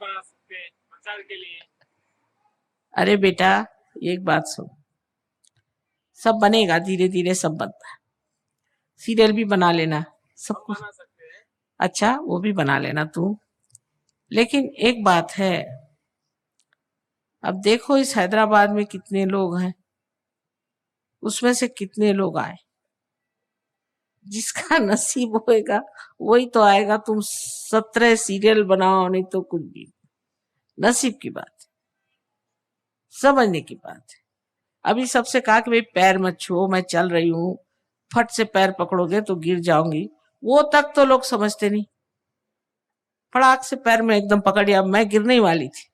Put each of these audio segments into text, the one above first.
बना सकते हैं प्रचार के लिए? अरे बेटा, एक बात सुन, सब बनेगा, धीरे धीरे सब बनता है। सीरियल भी बना लेना, सब हम कुछ। बना सकते हैं। अच्छा, वो भी बना लेना तू। लेकिन एक बात है, अब देखो इस हैदराबाद में कितने लोग हैं, उसमें से कितने लोग आए। जिसका नसीब होएगा वही तो आएगा। तुम 17 सीरियल बनाओ, नहीं तो कुछ भी। नसीब की बात है, समझने की बात है। अभी सबसे कहा कि भाई पैर मत छुओ, मैं चल रही हूँ, फट से पैर पकड़ोगे तो गिर जाऊंगी, वो तक तो लोग समझते नहीं। फड़ाक से पैर में एकदम पकड़ लिया, मैं गिरने ही वाली थी।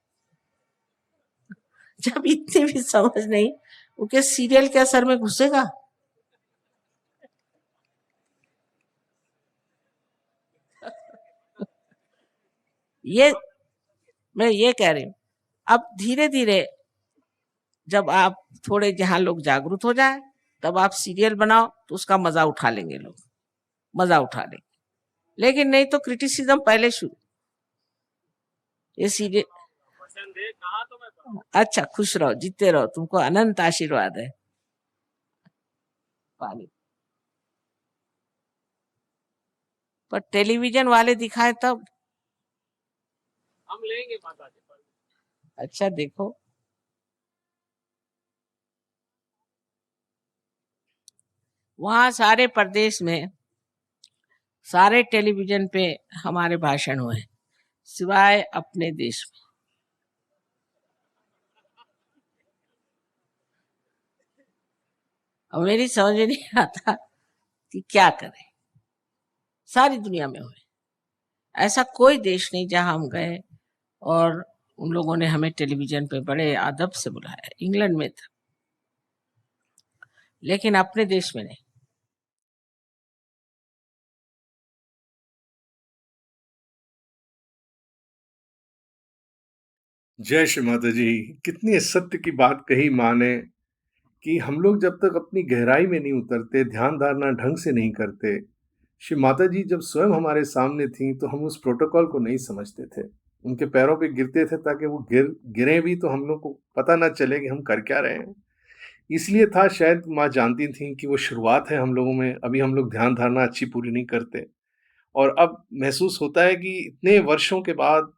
जब इतनी भी समझ नहीं, वो क्या सीरियल के असर में घुसेगा? ये मैं ये कह रही हूँ, अब धीरे धीरे जब आप थोड़े जहां लोग जागरूक हो जाए, तब आप सीरियल बनाओ तो उसका मजा उठा लेंगे लोग, मजा उठा लेंगे। लेकिन नहीं तो क्रिटिसिज्म पहले शुरू। ये सीरियल, वचन दे कहा तो मैं बनाऊं। अच्छा खुश रहो, जीते रहो, तुमको अनंत आशीर्वाद है। पानी पर टेलीविजन वाले दिखाए तब। हम लेंगे माता जी पर। अच्छा देखो, वहां सारे प्रदेश में सारे टेलीविजन पे हमारे भाषण हुए, सिवाय अपने देश में। और मेरी समझ में नहीं आता कि क्या करें। सारी दुनिया में हुए, ऐसा कोई देश नहीं जहां हम गए और उन लोगों ने हमें टेलीविजन पे बड़े अदब से बुलाया। इंग्लैंड में था, लेकिन अपने देश में नहीं। जय श्री माता जी। कितनी सत्य की बात कही माँ ने कि हम लोग जब तक अपनी गहराई में नहीं उतरते, ध्यान धारणा ढंग से नहीं करते। श्री माता जी जब स्वयं हमारे सामने थी तो हम उस प्रोटोकॉल को नहीं समझते थे। उनके पैरों पे गिरते थे ताकि वो गिरे भी तो हम लोग को पता ना चले कि हम कर क्या रहे हैं। इसलिए था शायद माँ जानती थी कि वो शुरुआत है हम लोगों में, अभी हम लोग ध्यान धारणा अच्छी पूरी नहीं करते। और अब महसूस होता है कि इतने वर्षों के बाद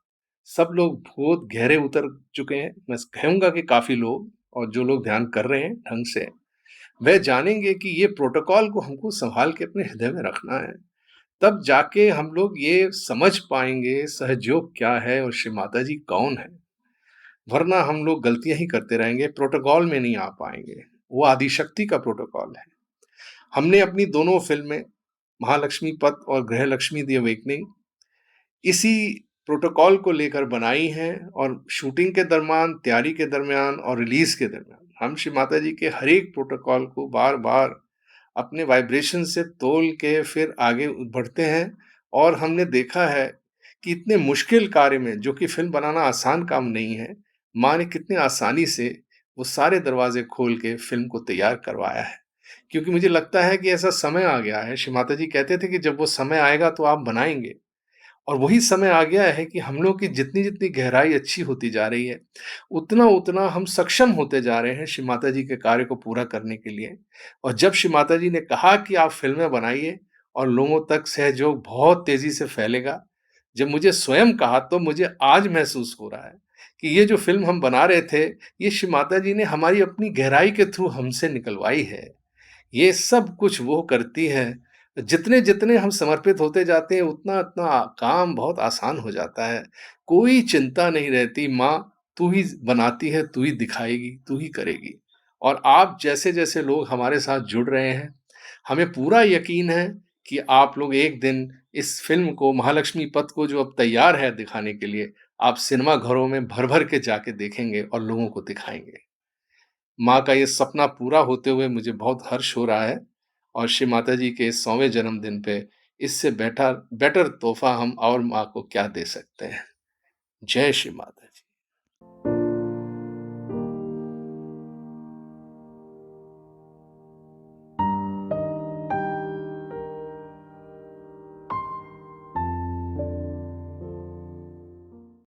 सब लोग बहुत गहरे उतर चुके हैं। मैं कहूँगा कि काफ़ी लोग, और जो लोग ध्यान कर रहे हैं ढंग से, वह जानेंगे कि ये प्रोटोकॉल को हमको संभाल के अपने हृदय में रखना है। तब जाके हम लोग ये समझ पाएंगे सहयोग क्या है और श्री माता जी कौन है। वरना हम लोग गलतियां ही करते रहेंगे, प्रोटोकॉल में नहीं आ पाएंगे। वो आदिशक्ति का प्रोटोकॉल है। हमने अपनी दोनों फिल्में, महालक्ष्मी पथ और गृहलक्ष्मी दी अवेकनिंग, इसी प्रोटोकॉल को लेकर बनाई हैं। और शूटिंग के दरमियान, तैयारी के दरमियान और रिलीज के दरमियान हम श्री माता जी के हर एक प्रोटोकॉल को बार बार अपने वाइब्रेशन से तोल के फिर आगे बढ़ते हैं। और हमने देखा है कि इतने मुश्किल कार्य में, जो कि फिल्म बनाना आसान काम नहीं है, माँ ने कितने आसानी से वो सारे दरवाजे खोल के फिल्म को तैयार करवाया है। क्योंकि मुझे लगता है कि ऐसा समय आ गया है। श्री माता जी कहते थे कि जब वो समय आएगा तो आप बनाएंगे, और वही समय आ गया है कि हम लोग की जितनी जितनी गहराई अच्छी होती जा रही है, उतना उतना हम सक्षम होते जा रहे हैं श्री माता जी के कार्य को पूरा करने के लिए। और जब श्री माता जी ने कहा कि आप फिल्में बनाइए और लोगों तक सहयोग बहुत तेजी से फैलेगा, जब मुझे स्वयं कहा तो मुझे आज महसूस हो रहा है कि ये जो फिल्म हम बना रहे थे, ये श्री माता जी ने हमारी अपनी गहराई के थ्रू हमसे निकलवाई है। ये सब कुछ वो करती है। जितने जितने हम समर्पित होते जाते हैं, उतना उतना काम बहुत आसान हो जाता है। कोई चिंता नहीं रहती। माँ तू ही बनाती है, तू ही दिखाएगी, तू ही करेगी। और आप जैसे जैसे लोग हमारे साथ जुड़ रहे हैं, हमें पूरा यकीन है कि आप लोग एक दिन इस फिल्म को, महालक्ष्मी पथ को, जो अब तैयार है दिखाने के लिए, आप सिनेमा घरों में भर भर के जाके देखेंगे और लोगों को दिखाएंगे। माँ का ये सपना पूरा होते हुए मुझे बहुत हर्ष हो रहा है। और श्री माता जी के 100वें जन्मदिन पे इससे बेटर बेटर तोहफा हम और माँ को क्या दे सकते हैं। जय श्री माता जी।